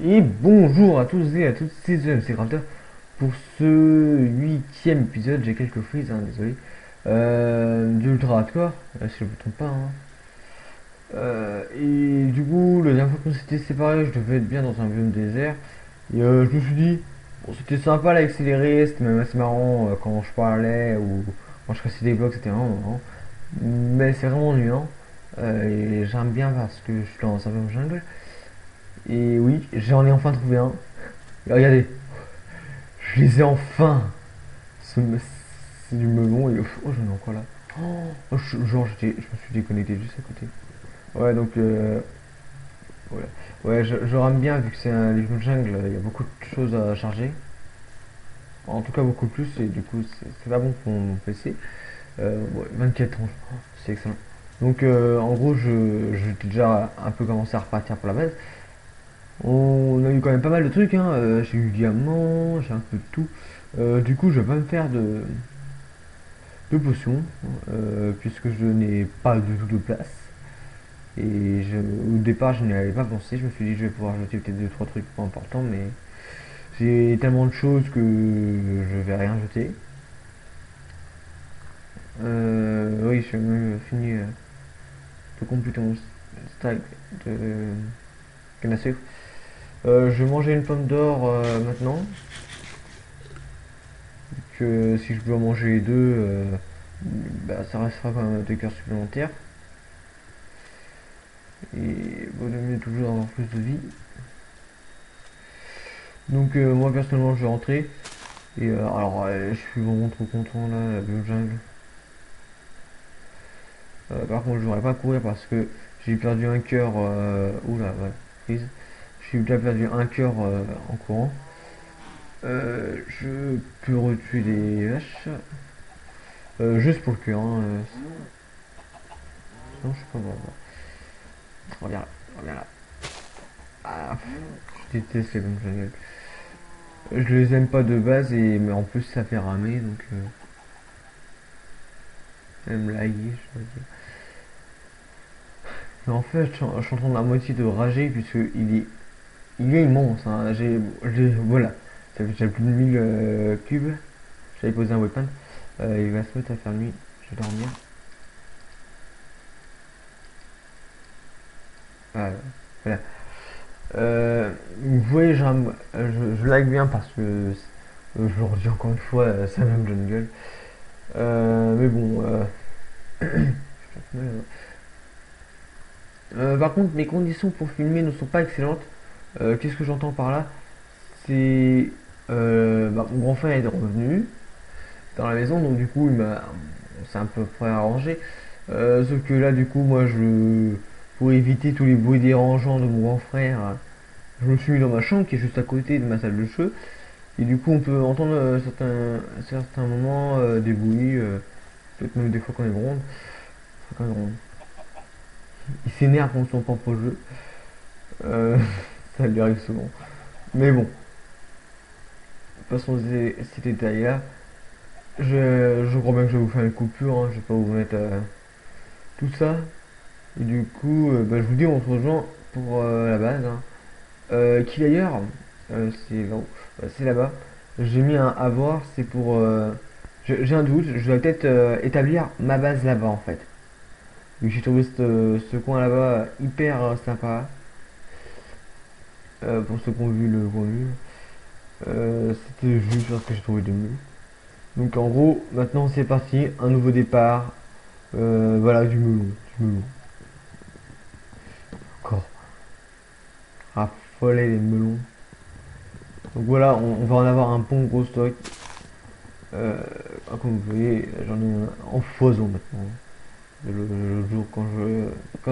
Et bonjour à tous et à toutes, c'est The MC Crafter. Pour ce huitième épisode, j'ai quelques frises, hein, désolé. D'Ultra Hardcore, si je ne me trompe pas. Et du coup, la dernière fois qu'on s'était séparés, je devais être bien dans un biome désert. Et je me suis dit, bon, c'était sympa l'accélérer, c'était même assez marrant quand je parlais ou quand je cassais des blocs, c'était vraiment marrant. Mais c'est vraiment ennuyant. Et j'aime bien parce que je suis dans un biome jungle. Et oui, j'en ai enfin trouvé un. Et regardez, je les ai enfin. Ce- C'est du melon et oh, j'en ai encore là. Oh, genre je me suis déconnecté juste à côté. Ouais, donc voilà. Ouais, je rame bien vu que c'est un livre de jungle, il y a beaucoup de choses à charger. En tout cas beaucoup plus et du coup c'est pas bon pour mon PC. Ouais, 24 ans, oh, c'est excellent. Donc en gros j'ai déjà un peu commencé à repartir pour la base. On a eu quand même pas mal de trucs, hein. J'ai eu diamant, j'ai un peu de tout. Du coup je vais pas me faire de potions, puisque je n'ai pas du tout de place. Et au départ, je n'y avais pas pensé. Je me suis dit, je vais pouvoir jeter peut-être deux trois trucs pas importants, mais j'ai tellement de choses que je vais rien jeter. Oui, j'ai même fini de compléter mon stack de canne à sucre. Je vais manger une pomme d'or maintenant, que si je dois manger les deux, bah, ça restera quand même 2 cœurs supplémentaires. Et vaut mieux toujours avoir plus de vie. Donc moi personnellement je vais rentrer. Et alors je suis vraiment trop content là, la Bio Jungle. Par contre je n'aurais pas courir parce que j'ai perdu un cœur. Oula, ouais, prise. J'ai déjà perdu un cœur en courant. Je peux retuer des vaches. Juste pour le cœur. Hein, sinon je sais pas. Bon, bon. Reviens là, reviens là. Ah, je déteste les Bio Jungle. Je les aime pas de base et mais en plus ça fait ramer donc même laguer je veux dire. Mais en fait je suis en train de la moitié de rager puisque il est immense, hein. Voilà, ça fait déjà plus de 1000 cubes. J'avais posé un weapon. Il va se mettre à faire nuit. Je vais dormir. Ah, voilà. Vous voyez, je lag bien parce que je le redis encore une fois, c'est la même jungle. Mais bon, par contre, mes conditions pour filmer ne sont pas excellentes. Qu'est-ce que j'entends par là? C'est bah, mon grand frère est revenu dans la maison, donc du coup, on s'est un peu près arrangé. Sauf que là, du coup, pour éviter tous les bruits dérangeants de mon grand frère, je me suis mis dans ma chambre qui est juste à côté de ma salle de jeu. Et du coup, on peut entendre certains moments des bruits, peut-être même des fois quand il gronde. Enfin, quand il gronde. Il s'énerve contre son propre jeu. Euh, ça lui arrive souvent. Mais bon, passons ces détails-là. Je crois bien que je vais vous faire une coupure, hein. Je vais pas vous mettre tout ça. Et du coup, bah, je vous dis, on se rejoint pour la base, hein. Qui d'ailleurs, c'est là, c'est là-bas. J'ai mis un à voir, c'est pour. J'ai un doute, je dois peut-être établir ma base là-bas en fait. Vu que j'ai trouvé ce coin là-bas hyper sympa. Pour ceux qui ont vu le contenu. C'était juste parce que j'ai trouvé de mieux. Donc en gros, maintenant c'est parti, un nouveau départ. Voilà, du melon. Du melon. Encore. Raffoler les melons. Donc voilà, on va en avoir un bon gros stock. Comme vous voyez, j'en ai en foison maintenant. Le jour quand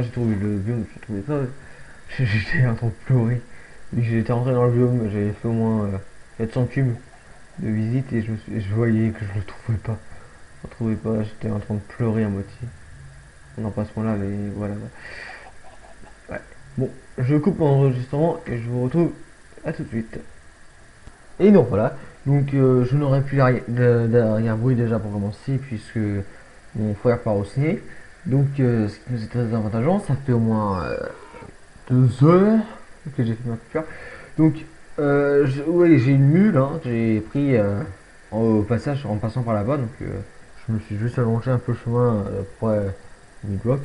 j'ai trouvé le biome, j'ai trouvé ça. J'étais en train de pleurer. J'étais rentré dans le biome, j'avais fait au moins 400 cubes de visite et je voyais que je le trouvais pas. Je le trouvais pas, j'étais en train de pleurer à moitié. Non, pas à ce point-là, mais voilà. Ouais. Bon, je coupe mon enregistrement et je vous retrouve à tout de suite. Et donc voilà, donc je n'aurai plus d'arrière-bruit déjà pour commencer puisque mon frère part au ciné. Donc ce qui nous est très avantageux, ça fait au moins 2 heures que j'ai fait ma coupure. Donc, ouais, j'ai une mule, hein, j'ai pris au passage en passant par là-bas, donc je me suis juste allongé un peu le chemin près du bloc.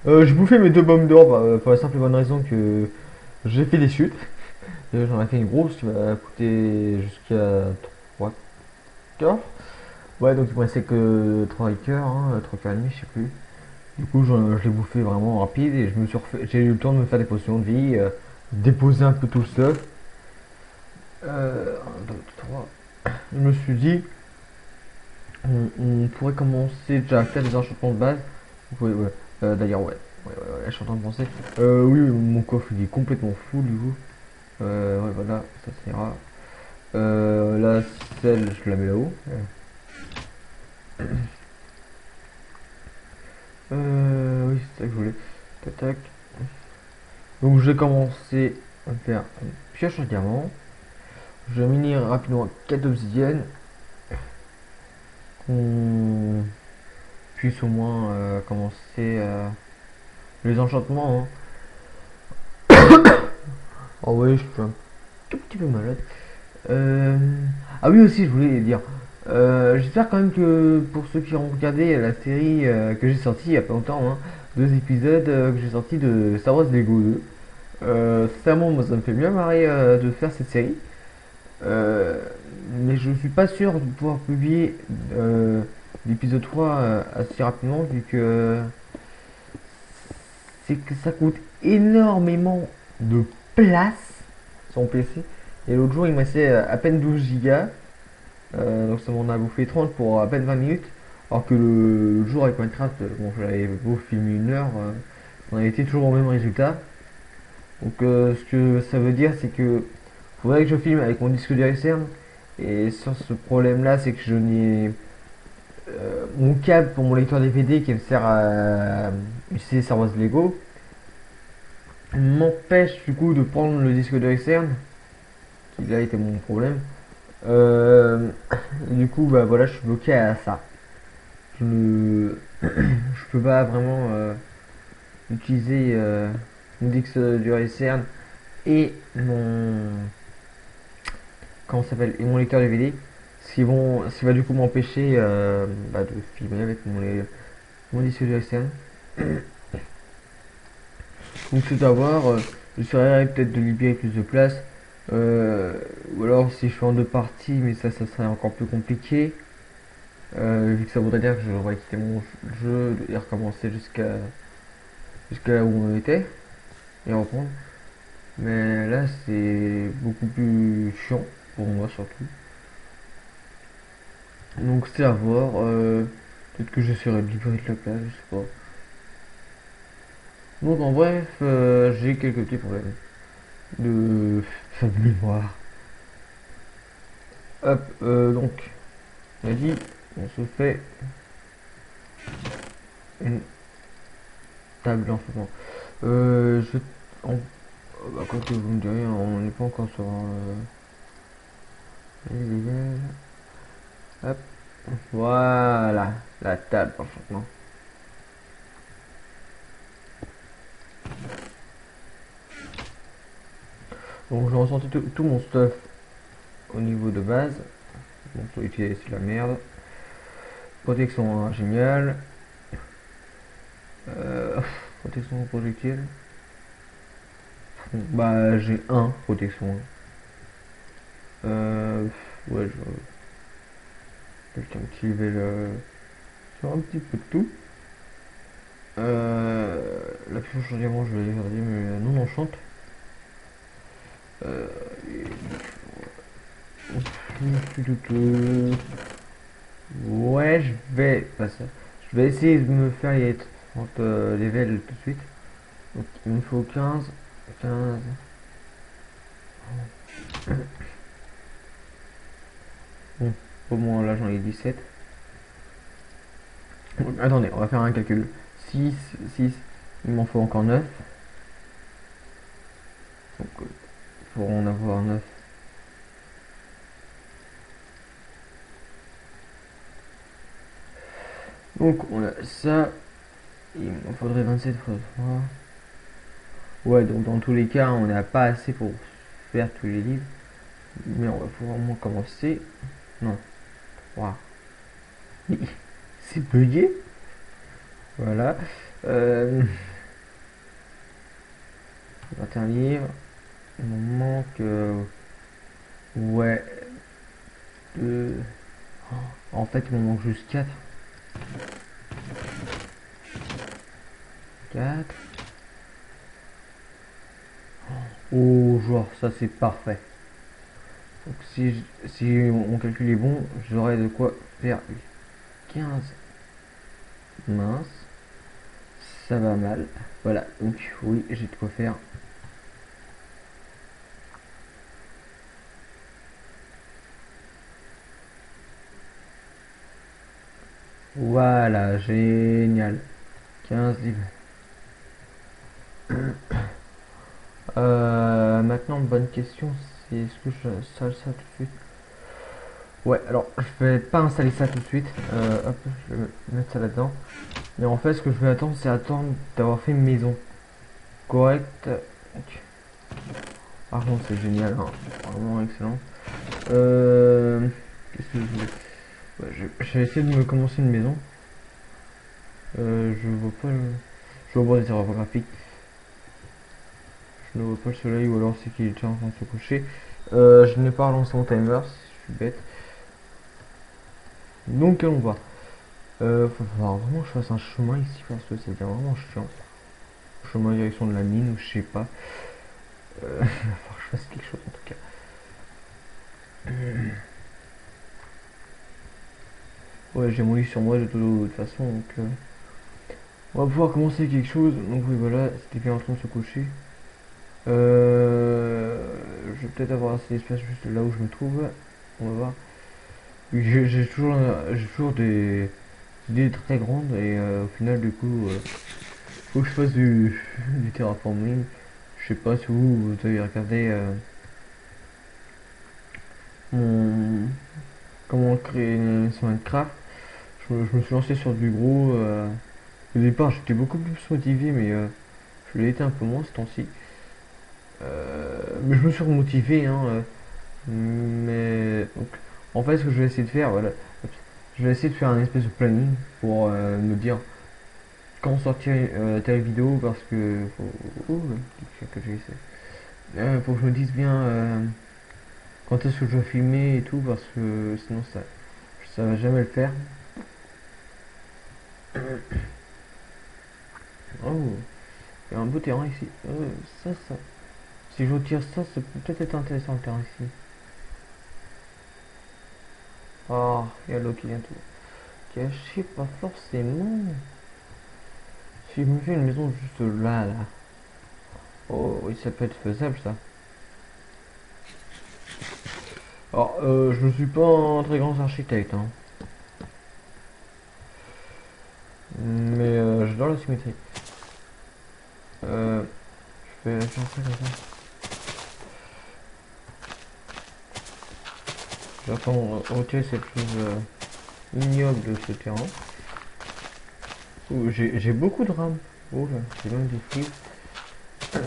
J'ai bouffé mes deux pommes d'or pour la simple et bonne raison que j'ai fait des chutes. J'en ai fait une grosse qui m'a coûté jusqu'à 3 cœurs. Ouais, donc il me restait que 3 cœurs, hein, 3 cœurs et demi, je sais plus. Du coup, je l'ai bouffé vraiment rapide et j'ai eu le temps de me faire des potions de vie, déposer un peu tout le stuff. 1, 2, 3. Je me suis dit, on pourrait commencer déjà à faire des enchantements de base. Ouais, ouais. D'ailleurs, ouais. Ouais, je suis en train de penser. Oui, mon coffre il est complètement fou du coup. Ouais, voilà, ça ira. La selle, je la mets là-haut. Oui, c'est ça que je voulais. Tac, tac. Donc, je vais commencer à faire une pioche en diamant. Je vais miner rapidement 4 obsidiennes. Qu'on puisse au moins commencer les enchantements, hein. Oh, ouais, je suis un tout petit peu malade. Euh, Ah oui aussi je voulais dire. J'espère quand même que pour ceux qui ont regardé la série que j'ai sortie il y a pas longtemps, hein, 2 épisodes que j'ai sortis de Star Wars Lego 2. Sincèrement moi ça me fait bien marrer de faire cette série. Euh, mais je suis pas sûr de pouvoir publier l'épisode 3 assez rapidement vu que c'est que ça coûte énormément de place sur mon PC. Et l'autre jour il me restait à peine 12 Go. Donc ça m'en a bouffé 30 pour à peine 20 minutes. Alors que le jour avec Minecraft, bon j'avais beau filmer 1 heure, on avait été toujours au même résultat. Donc ce que ça veut dire c'est que faudrait que je filme avec mon disque dur externe. Et sur ce problème là c'est que je n'ai mon câble pour mon lecteur DVD qui me sert à utiliser Star Wars Lego m'empêche du coup de prendre le disque dur externe, qui là était mon problème. Euh, du coup bah voilà je suis bloqué à ça. Je ne je peux pas vraiment utiliser mon disque dur externe et mon comment ça s'appelle et mon lecteur DVD, ce qui va du coup m'empêcher de filmer avec mon disque dur externe. Donc c'est à voir. J'essaierai peut-être de libérer plus de place. Euh, ou alors si je fais en 2 parties, mais ça serait encore plus compliqué. Vu que ça voudrait dire que je devrais quitter mon jeu et recommencer jusqu'à là où on était et reprendre. Mais là, c'est beaucoup plus chiant pour moi surtout. Donc c'est à voir. Peut-être que j'essaierai de libérer de la place, je sais pas. Donc en bref, j'ai quelques petits problèmes de mémoire. Hop, donc, on a dit, on se fait une table en ce moment. Je... On, quoi que vous me direz, on n'est pas encore sur... illégal. Hop, voilà, la table parfaitement. Donc j'ai ressenti tout mon stuff au niveau de base. Donc faut utiliser c'est la merde. Protection hein, génial. Euh, Protection projectile. Bah j'ai un protection. Ouais je vais un petit level sur un petit peu de tout. La pioche en diamant je vais regarder mais non enchante. Euh, Ouais, je vais essayer de me faire les 30 levels tout de suite. Donc, il me faut 15. Bon, au moins là j'en ai 17. Bon, attendez, on va faire un calcul. 6, il m'en faut encore 9. Donc, il faut en avoir 9. Donc, on a ça. Il m'en faudrait 27 fois 3. Ouais, donc dans tous les cas, on n'a pas assez pour faire tous les livres. Mais on va pouvoir au moins commencer. Non. Waouh. Mais c'est bugué. Voilà. Euh, 21 livres. Il m'en manque. Ouais. Deux. En fait, il m'en manque juste 4. 4. Oh, genre, ça c'est parfait. Donc, si mon calcul est bon, j'aurai de quoi faire 15. Mince. Ça va mal. Voilà. Donc, oui, j'ai de quoi faire. Voilà, génial. 15 livres. Maintenant, bonne question, c'est est-ce que je installe ça tout de suite? Ouais, alors je vais pas installer ça tout de suite. Hop, je vais mettre ça là-dedans. Et en fait, ce que je vais attendre, c'est attendre d'avoir fait une maison correcte. Ok. Par contre, c'est génial, hein. Vraiment excellent. Qu'est-ce que je voulais? Ouais, je vais essayer de me commencer une maison. Je vois pas le... Je vois des erreurs graphiques. Je ne vois pas le soleil ou alors c'est qu'il est déjà en train de se coucher. Je n'ai pas relancé mon timer, je suis bête. Donc allons voir. Faut falloir vraiment que je fasse un chemin ici parce que c'est vraiment chiant. Chemin en direction de la mine ou je sais pas. Il va falloir que je fasse quelque chose en tout cas. Ouais, j'ai mon lit sur moi de toute façon donc on va pouvoir commencer quelque chose. Donc oui voilà, c'était bien en train de se coucher. Je vais peut-être avoir assez d'espace juste là où je me trouve. On va voir. J'ai toujours des idées très grandes et au final du coup faut que je fasse du terraforming. Je sais pas si vous avez regardé mon comment créer sur Minecraft. Je me suis lancé sur du gros. Au départ j'étais beaucoup plus motivé mais je l'ai été un peu moins ce temps-ci. Mais je me suis remotivé hein, mais donc, en fait ce que je vais essayer de faire, voilà, je vais essayer de faire un espèce de planning pour me dire quand sortir telle vidéo parce que faut, oh, que j'ai essayé. Faut que je me dise bien quand est-ce que je dois filmer et tout parce que sinon ça va jamais le faire. Oh, il y a un beau terrain ici. Ça. Si je retire ça, ça peut peut-être être intéressant le terrain ici. Oh, il y a l'eau qui vient tout cacher, pas forcément. Si je me fais une maison juste là. Oh, oui, ça peut être faisable ça. Alors, je ne suis pas un très grand architecte, hein. Mais j'adore la symétrie. Je vais faire ça comme ça. J'attends retirer cette chose ignoble de ce terrain. J'ai beaucoup de RAM. Oh là, j'ai même des fils. Ça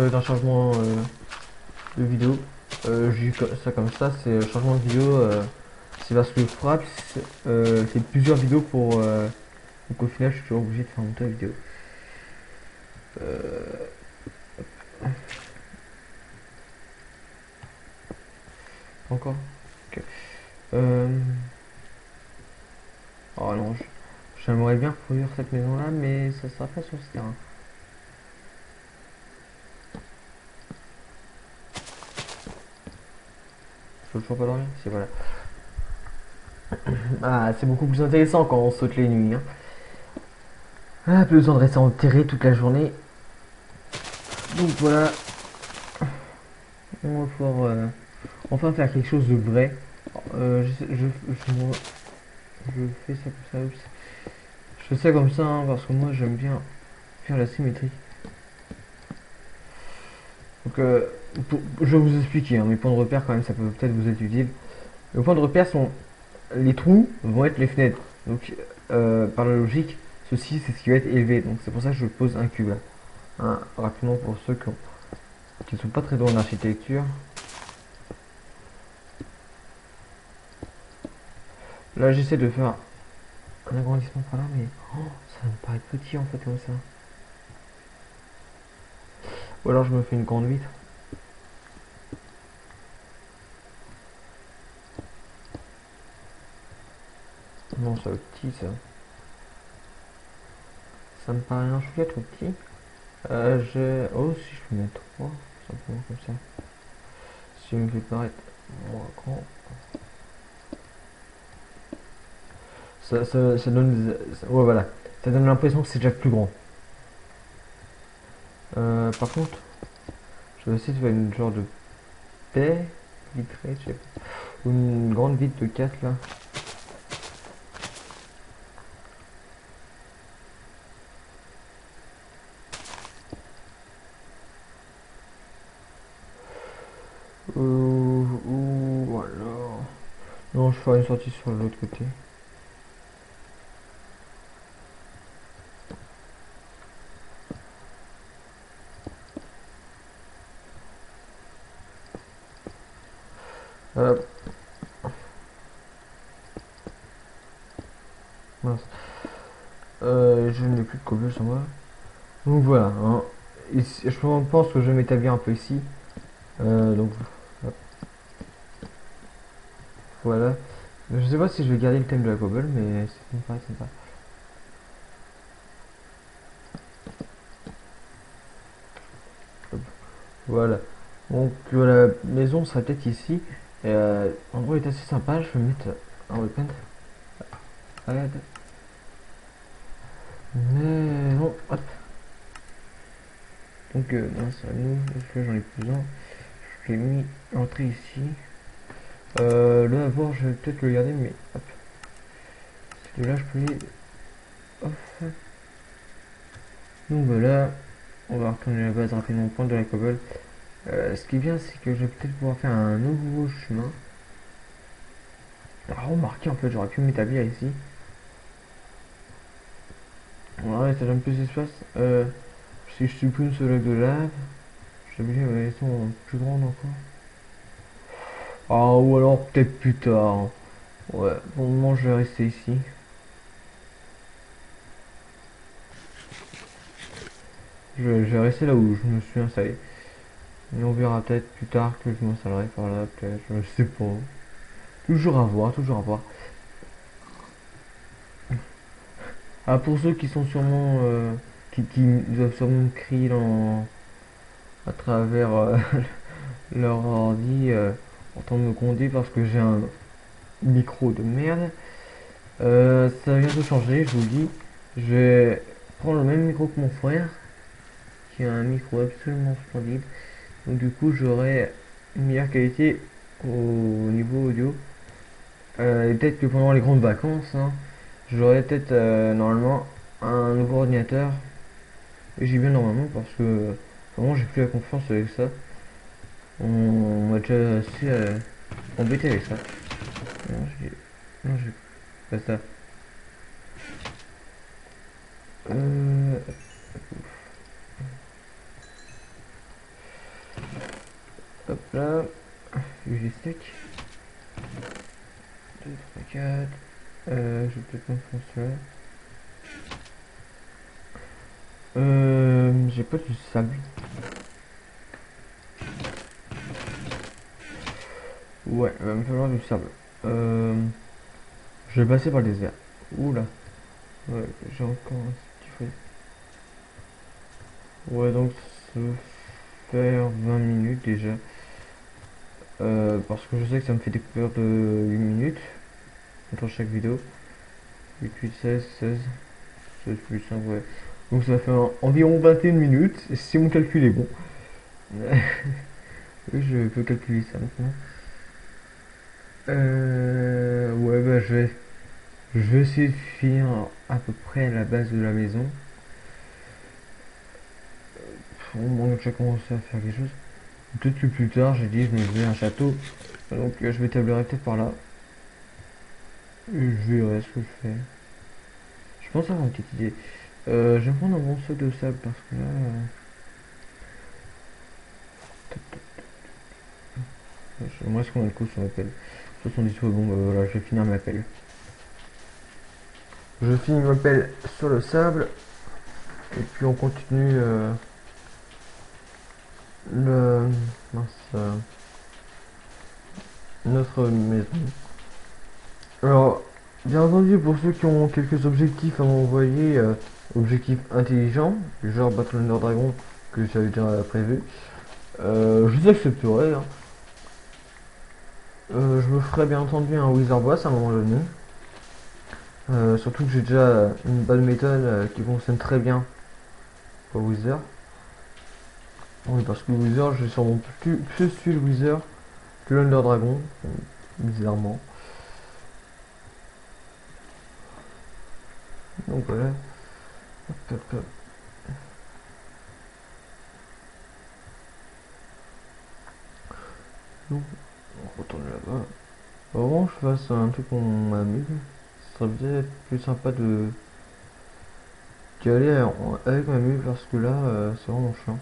va être un changement de vidéo. J'ai ça comme ça, c'est changement de vidéo. C'est parce que Fraps fait plusieurs vidéos pour. Donc au final, je suis toujours obligé de faire monter la vidéo. Encore. Ok. Euh, Oh non, j'aimerais bien reproduire cette maison là, mais ça sera pas sur ce terrain. Je peux toujours pas dormir. C'est voilà. Ah, c'est beaucoup plus intéressant quand on saute les nuits, hein. Ah, plus besoin de rester enterré toute la journée. Donc voilà, on va pouvoir enfin faire quelque chose de vrai. Je fais ça comme ça. Oups. Je fais ça comme ça hein, parce que moi j'aime bien faire la symétrie. Donc je vais vous expliquer, hein, mes points de repère quand même, ça peut peut-être vous être utile. Les points de repère sont les trous vont être les fenêtres. Donc par la logique, ceci c'est ce qui va être élevé. Donc c'est pour ça que je pose un cube là. hein, rapidement pour ceux qui sont pas très doués en architecture. Là j'essaie de faire un agrandissement par là, mais ça me paraît petit en fait comme ça. Ou alors je me fais une grande vitre. Non, ça va être petit ça. Ça me paraît un chouïa trop petit. Oh, si je peux mettre 3, simplement comme ça. Si je me fais paraître moins grand. Ça donne. Ouais, voilà. Ça donne l'impression que c'est déjà plus grand. Par contre, je vais essayer de faire une genre de baie vitrée, je sais pas. Ou une grande vitre de 4 là. Ou voilà. Non, je ferai une sortie sur l'autre côté. Euh, Mince. Je n'ai plus de cobble sur moi. Donc voilà. Hein. Je pense que je vais m'établir un peu ici. Donc voilà. Je sais pas si je vais garder le thème de la cobble, mais ça me paraît sympa. Voilà. Donc la maison sera peut-être ici. L'endroit est assez sympa. Je vais mettre un weapon. Arrête. Mais non, hop. Donc mince, nous, là j'en ai plus un. Je l'ai mis entrée ici. Le avoir, je vais peut-être le garder, mais hop. Celui-là, je peux les. Hop. Donc voilà. On va retourner à la base rapidement au point de la cobble. Ce qui est bien, c'est que je vais peut-être pouvoir faire un nouveau chemin. Alors, remarquez, en fait, j'aurais pu m'établir ici. Ouais, ça donne plus d'espace. Si je supprime ce lac de lave, je suis obligé de mettre son plus grande encore. Ah, ou alors peut-être plus tard. Ouais, pour le moment, je vais rester ici. Je vais rester là où je me suis installé. Et on verra peut-être plus tard que je m'installerai par là, peut-être, je sais pas. Toujours à voir, toujours à voir. Ah, pour ceux qui sont sûrement. Qui doivent sûrement crier à travers leur ordi en train de me gronder parce que j'ai un micro de merde. Ça vient de changer, je vous le dis. Je vais prendre le même micro que mon frère, qui a un micro absolument splendide. Donc du coup, j'aurai une meilleure qualité au niveau audio. Et peut-être que pendant les grandes vacances, hein, j'aurai peut-être normalement un nouveau ordinateur. Et j'ai bien normalement parce que vraiment j'ai plus la confiance avec ça. On m'a déjà assez embêté avec ça. Non, non, j'ai pas ça. Euh, Hop là. UG stack. 2, 3, 4. Je vais peut-être mettre celui-là. J'ai pas du sable. Ouais, il va me falloir du sable. Euh, je vais passer par le désert. Oula. Ouais, j'ai encore un petit feuille. Ouais, donc ça va faire 20 minutes déjà. Parce que je sais que ça me fait découvrir de 8 minutes entre chaque vidéo. 8, 8, 16, 16, 16 plus 5, ouais. Donc ça fait environ 21 minutes, si mon calcul est bon. Oui, je peux calculer ça maintenant. Ouais, bah je vais essayer de finir à peu près la base de la maison. Bon, j'ai commencé à faire quelque chose. Peut-être que plus tard, j'ai dit, je me faisais un château. Donc je m'établirai peut-être par là. Et je verrai ce que je fais. Je pense avoir une petite idée. Je vais prendre un bon sac de sable parce que là. Moi, est-ce qu'on a le coup sur l'appel? 70 secondes, bon, bah, voilà, je vais finir ma pelle. Je finis ma pelle sur le sable, et puis on continue le, mince, notre maison. Alors, bien entendu, pour ceux qui ont quelques objectifs à m'envoyer, objectifs intelligents, du genre Battle Under Dragon, que j'avais déjà prévu, je vous accepterai, hein. Je me ferai bien entendu un Wizard Boss à un moment donné. Surtout que j'ai déjà une bonne méthode qui fonctionne très bien pour Wizard. Oui, parce que Wizard, j'ai sûrement plus tué le Wizard que l'Under Dragon, bizarrement. Donc voilà. Hop, hop, hop. Donc, on retourne là-bas. Vraiment, je fasse un truc qu'on m'amuse. Ce serait peut-être plus sympa de d'y aller avec ma mule parce que là, c'est vraiment chiant.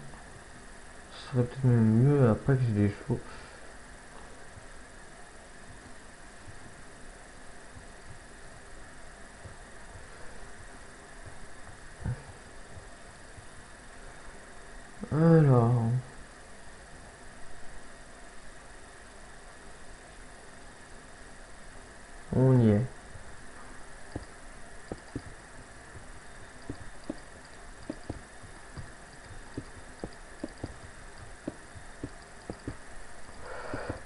Ce serait peut-être même mieux après que j'ai des chevaux. Alors, on y est.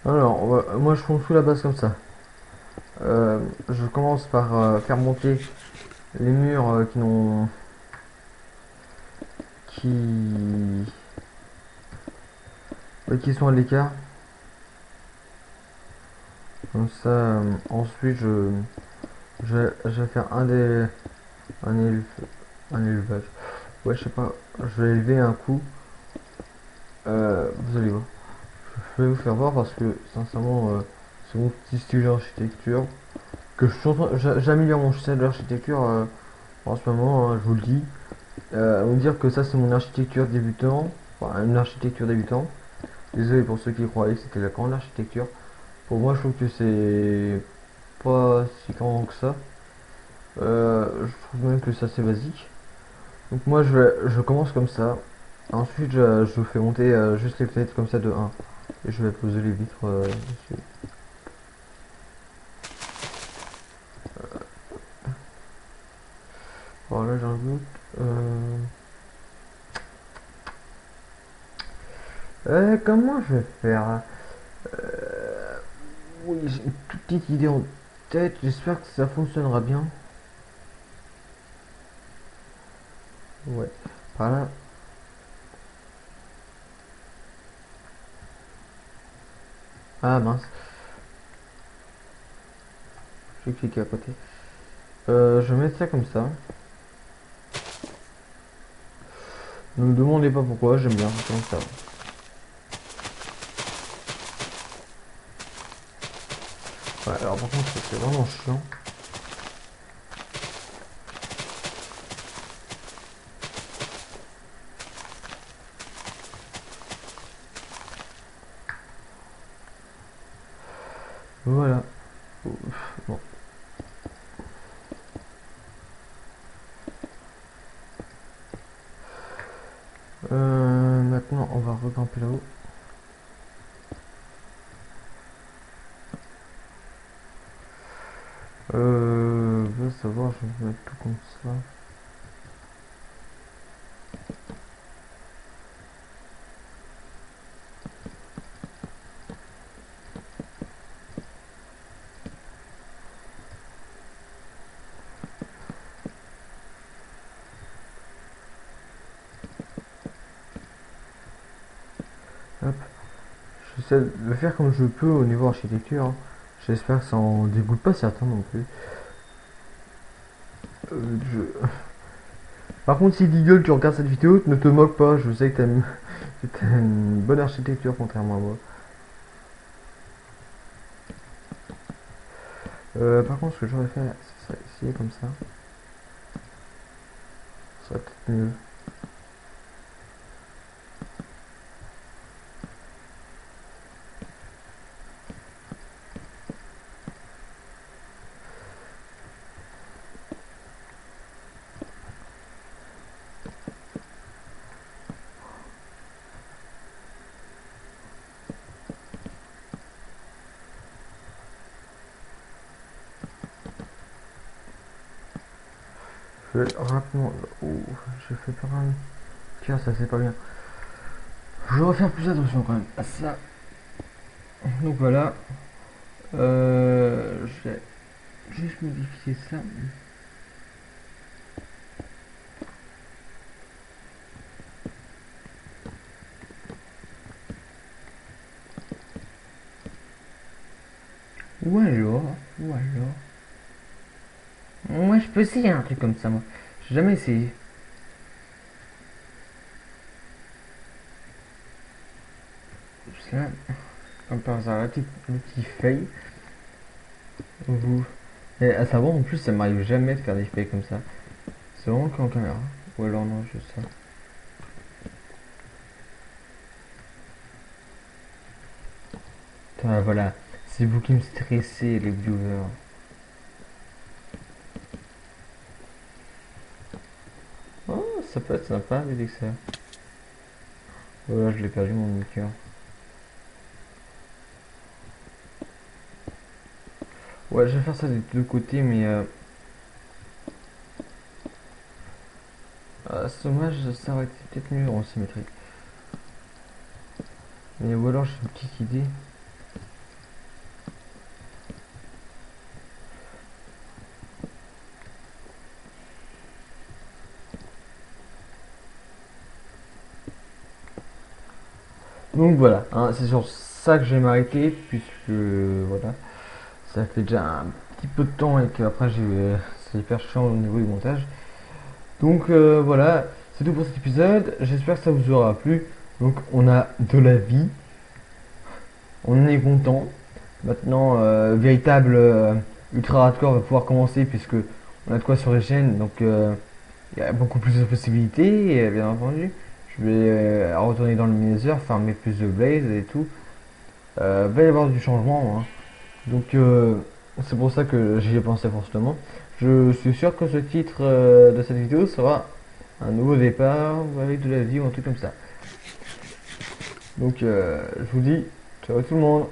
Alors, moi je construis la base comme ça. Je commence par faire monter les murs qui qui sont à l'écart. Comme ça, ensuite je vais faire un, éleve- un élevage. Ouais, je sais pas, je vais élever un coup. Vous allez voir. Je vais vous faire voir parce que sincèrement, c'est mon petit style d'architecture. Que j'améliore mon style d'architecture en ce moment, hein, je vous le dis. On va dire que ça c'est mon architecture débutant. Enfin, une architecture débutant. Désolé pour ceux qui croyaient que c'était la grande architecture. Pour moi, je trouve que c'est pas si grand que ça. Je trouve même que c'est assez basique. Donc moi, je commence comme ça. Ensuite, je fais monter juste les fenêtres comme ça de un. Et je vais poser les vitres dessus. Alors là, j'ai un doute. Comment je vais faire? Oui, j'ai une toute petite idée en tête. J'espère que ça fonctionnera bien. Ouais. Par là. Ah mince, j'ai cliqué à côté. Je vais mettre ça comme ça. Ne me demandez pas pourquoi, j'aime bien comme ça. Ouais, alors par contre, c'est vraiment chiant. Voilà. Bon. Maintenant, on va regrimper là-haut. Va savoir, je vais mettre tout comme ça. Hop. J'essaie de le faire comme je peux au niveau architecture, hein. J'espère que ça en dégoûte pas certains non plus. Je... Par contre, si Deagle, tu regardes cette vidéo, ne te moque pas. Je sais que t'as une bonne architecture contrairement à moi. Par contre, ce que j'aurais fait, ce serait essayer comme ça. Ce serait peut-être mieux. vais rapidement. Oh, j'ai fait peur un. Tiens, ça c'est pas bien. Je vais refaire plus attention quand même à ça. Donc voilà. Je vais juste modifier ça. Ou alors, ou alors. Moi je peux essayer un truc comme ça, moi. J'ai jamais essayé. Parce que là, comme par hasard, le petit fail. Vous. Et à savoir, en plus, ça m'arrive jamais de faire des fails comme ça. C'est vraiment qu'en caméra. Ou alors non, je sais. Putain, voilà. C'est vous qui me stressez, les viewers. Oh, ça peut être sympa, les ça. Voilà, je l'ai perdu mon cœur. Ouais, je vais faire ça des deux côtés, mais c'est dommage, ça aurait été peut-être mieux en symétrie. Mais ou alors j'ai une petite idée. Donc voilà, hein, c'est sur ça que je vais m'arrêter, puisque voilà, ça fait déjà un petit peu de temps et qu'après c'est hyper chiant au niveau du montage. Donc voilà, c'est tout pour cet épisode. J'espère que ça vous aura plu. Donc on a de la vie, on est content. Maintenant, véritable ultra hardcore va pouvoir commencer puisque on a de quoi sur les chaînes. Donc il y a beaucoup plus de possibilités, et, bien entendu. Je vais retourner dans le Nether, farmer plus de blaze et tout. Va y avoir du changement, hein. Donc c'est pour ça que j'y ai pensé fortement. Je suis sûr que ce titre de cette vidéo sera un nouveau départ avec de la vie ou un truc comme ça. Donc je vous dis ciao tout le monde.